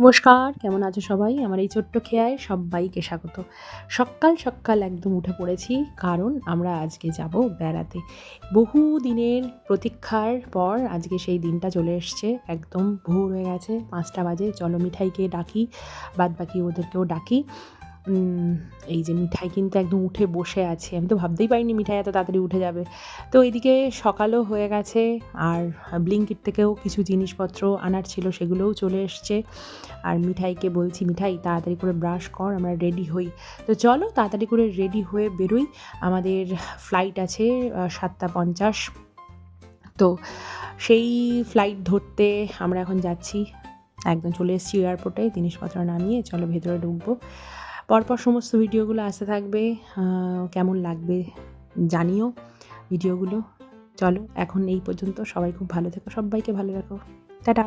নমস্কার, কেমন আছো সবাই? আমার এই ছোট্ট খেয়ায় সব্বাইকে স্বাগত। সকাল একদম উঠে পড়েছি, কারণ আমরা আজকে যাব বেড়াতে। বহু দিনের প্রতীক্ষার পর আজকে সেই দিনটা চলে এসছে। একদম ভোর হয়ে গেছে, ৫টা বাজে। চলো মিঠাইকে ডাকি, বাদবাকি ওদেরকেও ডাকি। এই যে মিঠাই কিন্তু একদম উঠে বসে আছে। আমি তো ভাবতেই পারিনি মিঠাই এত তাড়াতাড়ি উঠে যাবে। তো এদিকে সকালও হয়ে গেছে, আর ব্লিঙ্কিট থেকেও কিছু জিনিসপত্র আনার ছিল, সেগুলোও চলে এসছে। আর মিঠাইকে বলছি, মিঠাই তাড়াতাড়ি করে ব্রাশ কর, আমরা রেডি হই। তো চলো তাড়াতাড়ি করে রেডি হয়ে বেরোই। আমাদের ফ্লাইট আছে 7:50। তো সেই ফ্লাইট ধরতে আমরা এখন যাচ্ছি। একদম চলে এসেছি এয়ারপোর্টে, জিনিসপত্র নামিয়ে চলো ভেতরে ঢুকবো। পরপর সমস্ত ভিডিওগুলো আসতে থাকবে। কেমন লাগবে জানিও ভিডিওগুলো। চলো এখন এই পর্যন্ত, সবাই খুব ভালো থেকো, সব্বাইকে ভালো রাখো। টাটা।